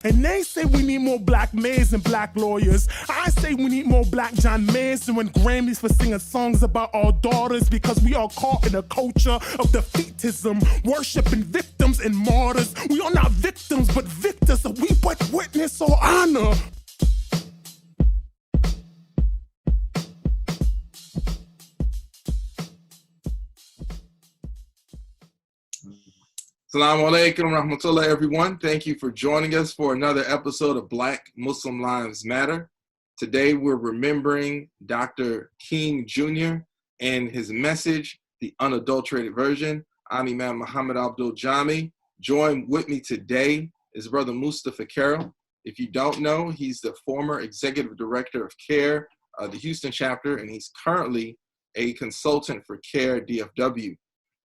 And they say we need more black mayors and black lawyers. I say we need more black John Mayers and win Grammys for singing songs about our daughters, because we are caught in a culture of defeatism, worshiping victims and martyrs. We are not victims, but victors, so we but witness or honor. Assalamu alaikum rahmatullah, everyone. Thank you for joining us for another episode of Black Muslim Lives Matter. Today we're remembering Dr. King Jr. and his message, the unadulterated version. I'm Imam Muhammad Abdul-Jami. Joined with me today is Brother Mustafa Carroll. If you don't know, he's the former executive director of CARE, the Houston chapter, and he's currently a consultant for CARE DFW.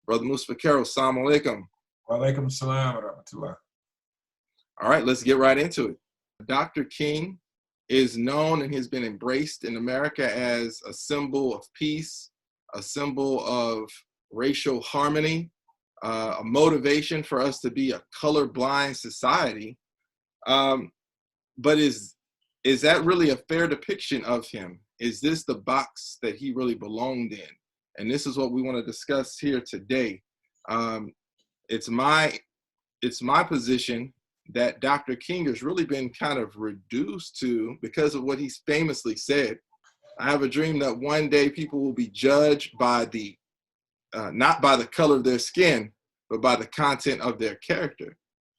Brother Mustafa Carroll, assalamu alaikum. Walaikum salam wa rahmatullah. All right, let's get right into it. Dr. King is known and has been embraced in America as a symbol of peace, a symbol of racial harmony, a motivation for us to be a colorblind society. But is that really a fair depiction of him? Is this the box that he really belonged in? And this is what we want to discuss here today. It's my position that Dr. King has really been kind of reduced to, because of what he's famously said. I have a dream that one day people will be judged by the, not by the color of their skin, but by the content of their character,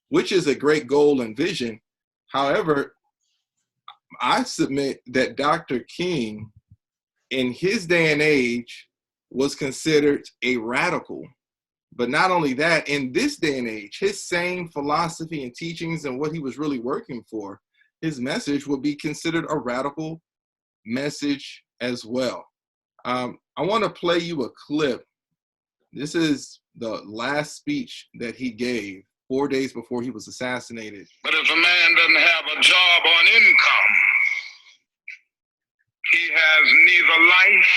which is a great goal and vision. However, I submit that Dr. King, in his day and age, was considered a radical. But not only that, in this day and age, his same philosophy and teachings and what he was really working for, his message would be considered a radical message as well. I want to play you a clip. This is the last speech that he gave 4 days before he was assassinated. But if a man doesn't have a job or an income, he has neither life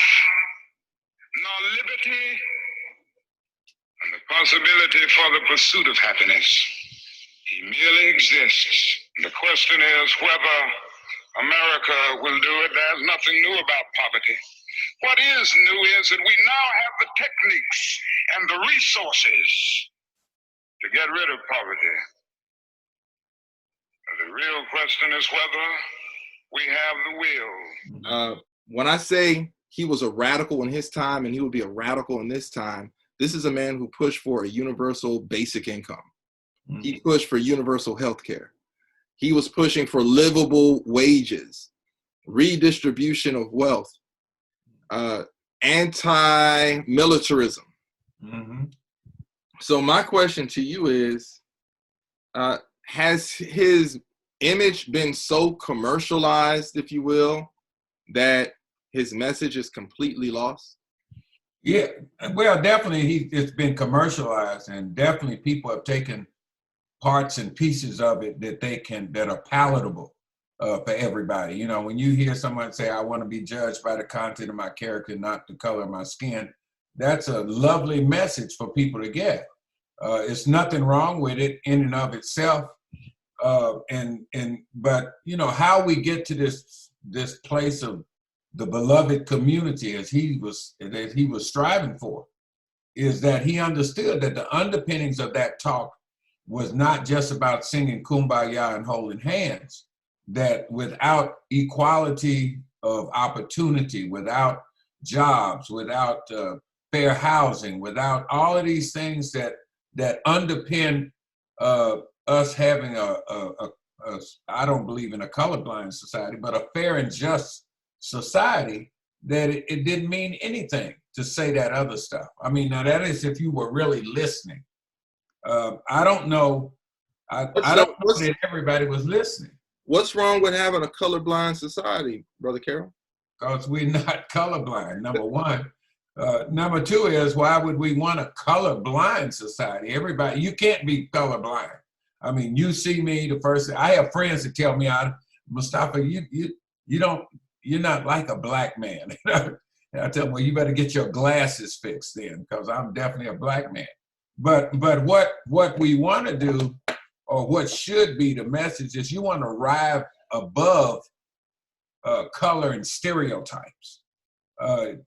nor liberty, and the possibility for the pursuit of happiness. He merely exists. The question is whether America will do it. There's nothing new about poverty. What is new is that we now have the techniques and the resources to get rid of poverty. The real question is whether we have the will. When I say he was a radical in his time and he would be a radical in this time, this is a man who pushed for a universal basic income. Mm-hmm. He pushed for universal health care. He was pushing for livable wages, redistribution of wealth, anti-militarism. Mm-hmm. So my question to you is, has his image been so commercialized, if you will, that his message is completely lost? Yeah, well, definitely it's been commercialized, and definitely people have taken parts and pieces of it that are palatable for everybody. You know, when you hear someone say, I want to be judged by the content of my character, not the color of my skin, that's a lovely message for people to get. It's nothing wrong with it in and of itself. But you know, how we get to this place of the beloved community as he was striving for, is that he understood that the underpinnings of that talk was not just about singing Kumbaya and holding hands, that without equality of opportunity, without jobs, without fair housing, without all of these things that underpin us having I don't believe in a colorblind society, but a fair and just society, that it didn't mean anything to say that other stuff. I mean, now that is if you were really listening. I don't know. I don't know that everybody was listening. What's wrong with having a colorblind society, Brother Carroll? Because we're not colorblind, number one. Number two is, why would we want a colorblind society? Everybody, you can't be colorblind. I mean, you see me, the first thing, I have friends that tell me, Mustafa, you're not like a black man. And I tell them, well, you better get your glasses fixed then, because I'm definitely a black man. But what we want to do, or what should be the message is you want to rise above color and stereotypes.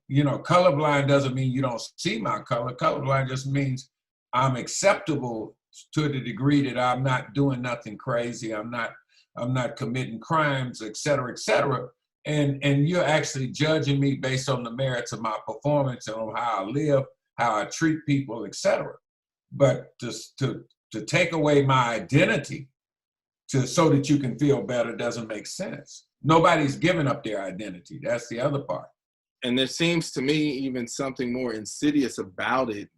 You know, colorblind doesn't mean you don't see my color. Colorblind just means I'm acceptable to the degree that I'm not doing nothing crazy. I'm not committing crimes, et cetera, et cetera. And you're actually judging me based on the merits of my performance and on how I live, how I treat people, et cetera. But to take away my identity so that you can feel better doesn't make sense. Nobody's giving up their identity. That's the other part. And there seems to me even something more insidious about it.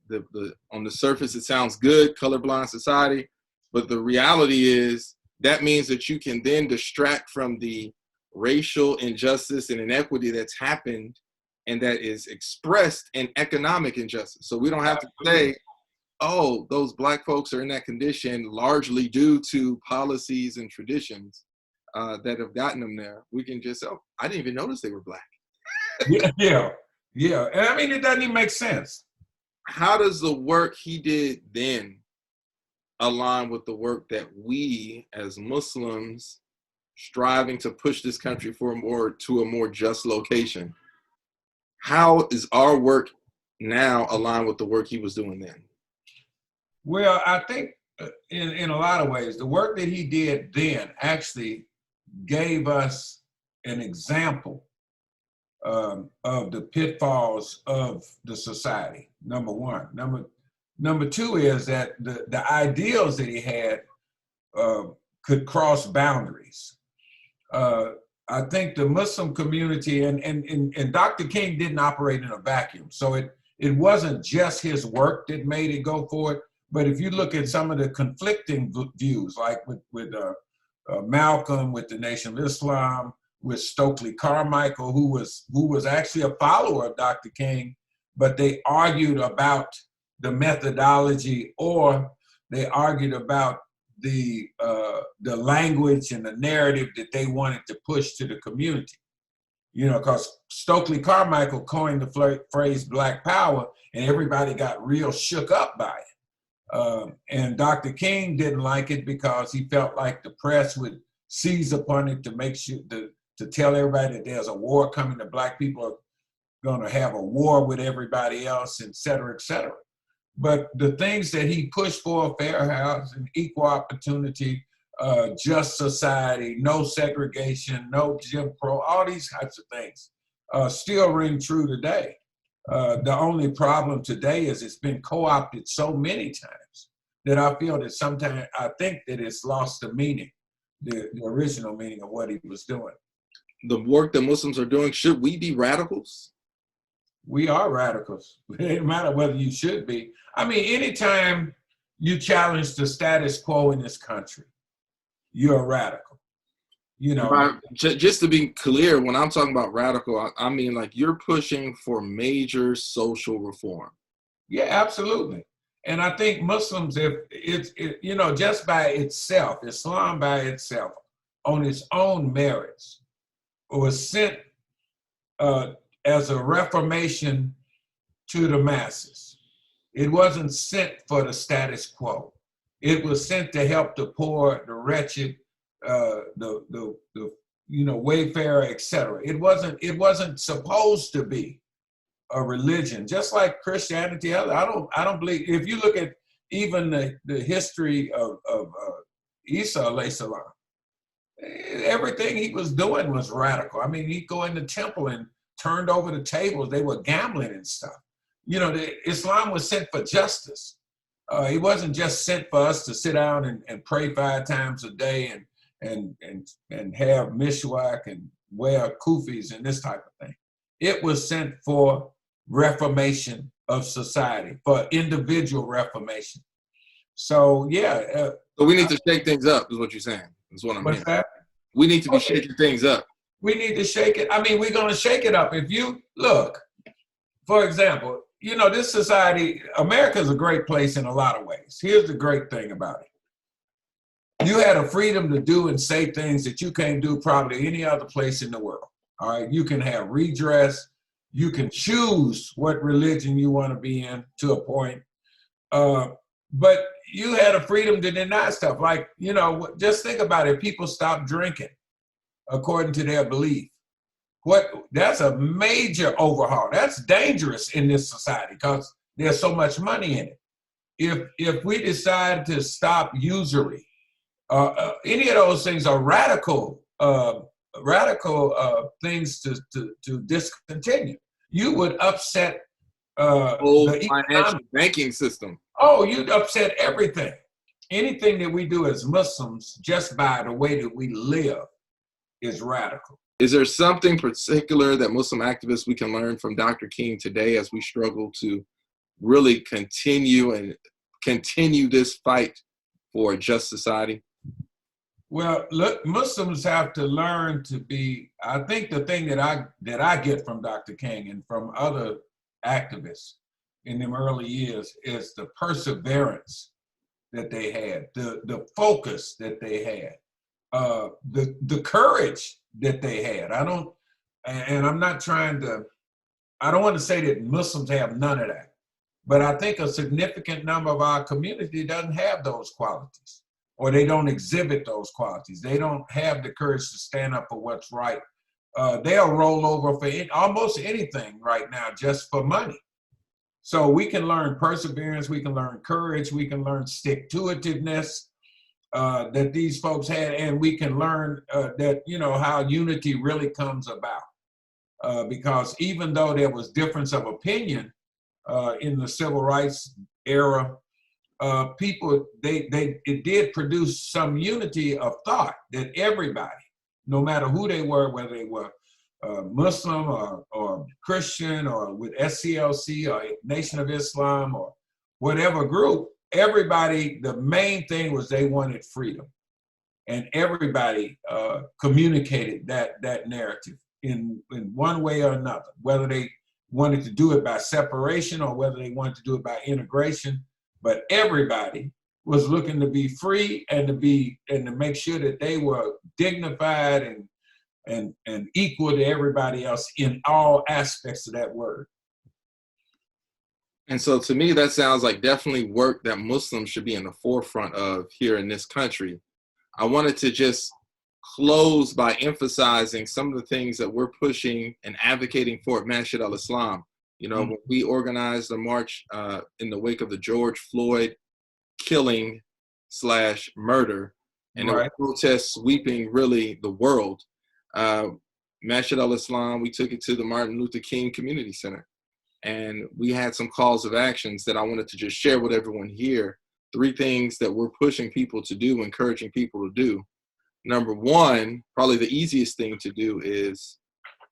On the surface, it sounds good, colorblind society, but the reality is that means that you can then distract from the racial injustice and inequity that's happened and that is expressed in economic injustice. So we don't have to say, oh, those Black folks are in that condition largely due to policies and traditions that have gotten them there. We can just say, oh, I didn't even notice they were Black. Yeah. And I mean, it doesn't even make sense. How does the work he did then align with the work that we as Muslims striving to push this country to a more just location? How is our work now aligned with the work he was doing then? Well, I think in a lot of ways, the work that he did then actually gave us an example of the pitfalls of the society, number one. Number two is that the ideals that he had could cross boundaries. I think the Muslim community, and Dr. King didn't operate in a vacuum. So it wasn't just his work that made it go forward. But if you look at some of the conflicting views, like with Malcolm, with the Nation of Islam, with Stokely Carmichael, who was actually a follower of Dr. King, but they argued about the methodology, or they argued about the language and the narrative that they wanted to push to the community. You know, because Stokely Carmichael coined the phrase Black Power, and everybody got real shook up by it. And Dr. King didn't like it because he felt like the press would seize upon it to make sure to tell everybody that there's a war coming, that Black people are going to have a war with everybody else, et cetera, et cetera. But the things that he pushed for, fair housing, equal opportunity, just society, no segregation, no Jim Crow, all these types of things still ring true today. The only problem today is it's been co-opted so many times that I feel that sometimes I think that it's lost the meaning, the original meaning of what he was doing. The work that Muslims are doing, should we be radicals? We are radicals. It doesn't matter whether you should be. I mean, anytime you challenge the status quo in this country, you're a radical. You know, just to be clear, when I'm talking about radical, I mean like you're pushing for major social reform. Yeah, absolutely. And I think Muslims, if you know, just by itself, Islam by itself, on its own merits, was sent as a reformation to the masses. It wasn't sent for the status quo. It was sent to help the poor, the wretched, the you know, wayfarer, etc. It wasn't supposed to be a religion, just like Christianity. I don't believe. If you look at even the history of Isa alayhi salam, everything he was doing was radical. I mean, he'd go in the temple and turned over the tables. They were gambling and stuff. You know, Islam was sent for justice. It wasn't just sent for us to sit down and pray 5 times a day and have mishwak and wear kufis and this type of thing. It was sent for reformation of society, for individual reformation. So yeah. So we need to shake things up, is what you're saying. That's what I'm hearing. That? We need to be shaking things up. We need to shake it. I mean, we're going to shake it up. If you look, for example, you know, this society, America is a great place in a lot of ways. Here's the great thing about it. You had a freedom to do and say things that you can't do probably any other place in the world. All right. You can have redress. You can choose what religion you want to be in to a point. But you had a freedom to deny stuff. Like, you know, just think about it. People stop drinking according to their belief. That's a major overhaul. That's dangerous in this society because there's so much money in it. If we decide to stop usury, any of those things are radical things to discontinue. You would upset the financial banking system. Oh, you'd upset everything. Anything that we do as Muslims, just by the way that we live, is radical. Is there something particular that Muslim activists we can learn from Dr. King today as we struggle to really continue this fight for a just society? Well, look, Muslims have to learn to be, I think the thing that I get from Dr. King and from other activists in them early years is the perseverance that they had, the focus that they had, the courage that they had. I don't want to say that Muslims have none of that, but I think a significant number of our community doesn't have those qualities, or they don't exhibit those qualities. They don't have the courage to stand up for what's right. They'll roll over for almost anything right now just for money. So we can learn perseverance, we can learn courage, we can learn stick-to-itiveness that these folks had, and we can learn that, you know, how unity really comes about. Because even though there was difference of opinion in the civil rights era, it did produce some unity of thought that everybody, no matter who they were, whether they were Muslim or Christian or with SCLC or Nation of Islam or whatever group, everybody, the main thing was they wanted freedom. And everybody communicated that narrative in one way or another, whether they wanted to do it by separation or whether they wanted to do it by integration. But everybody was looking to be free and to make sure that they were dignified and equal to everybody else in all aspects of that word. And so to me, that sounds like definitely work that Muslims should be in the forefront of here in this country. I wanted to just close by emphasizing some of the things that we're pushing and advocating for at Masjid Al-Islam. You know, when we organized a march in the wake of the George Floyd killing / murder, and the protests sweeping really the world, Masjid Al-Islam, we took it to the Martin Luther King Community Center. And we had some calls of actions that I wanted to just share with everyone here. 3 things that we're pushing people to do, encouraging people to do. Number 1, probably the easiest thing to do is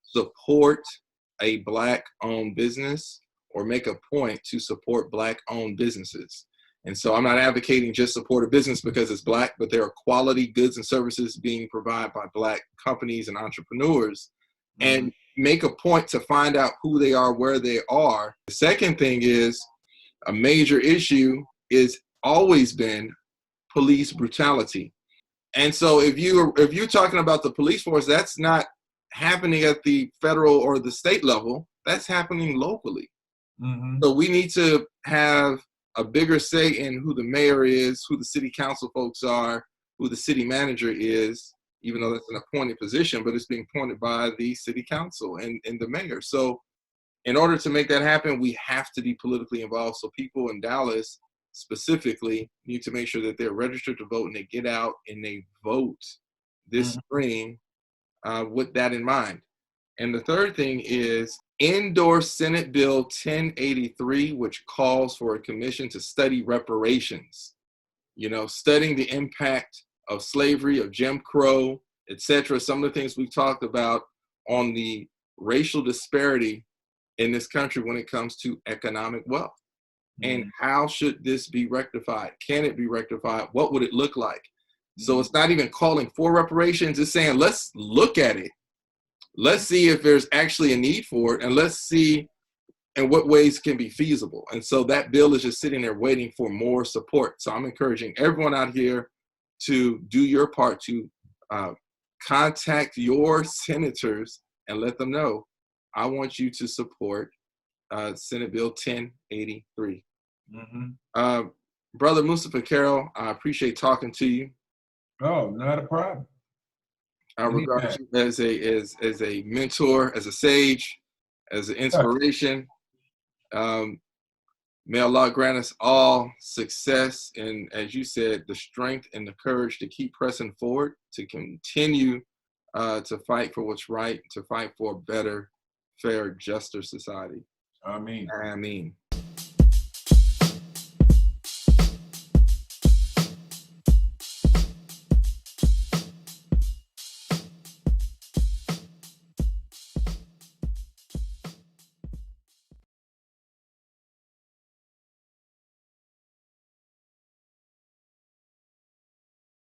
support a Black-owned business or make a point to support Black-owned businesses. And so I'm not advocating just support a business because it's Black, but there are quality goods and services being provided by Black companies and entrepreneurs. And make a point to find out who they are, where they are. The second thing is a major issue is always been police brutality. And so if you're talking about the police force, that's not happening at the federal or the state level, that's happening locally. So we need to have a bigger say in who the mayor is, who the city council folks are, who the city manager is, even though that's an appointed position, but it's being appointed by the city council and the mayor. So in order to make that happen, we have to be politically involved. So people in Dallas specifically need to make sure that they're registered to vote and they get out and they vote this spring with that in mind. And the third thing is endorse Senate Bill 1083, which calls for a commission to study reparations, you know, studying the impact of slavery, of Jim Crow, etc. Some of the things we've talked about on the racial disparity in this country when it comes to economic wealth. And how should this be rectified? Can it be rectified? What would it look like? So it's not even calling for reparations, it's saying, let's look at it. Let's see if there's actually a need for it, and let's see in what ways can be feasible. And so that bill is just sitting there waiting for more support. So I'm encouraging everyone out here to do your part, to contact your senators and let them know, I want you to support Senate Bill 1083. Brother Mustafa Carroll, I appreciate talking to you. Oh, not a problem. I regard you as a mentor, as a sage, as an inspiration. May Allah grant us all success and, as you said, the strength and the courage to keep pressing forward, to continue to fight for what's right, to fight for a better, fair, juster society. Ameen. Ameen.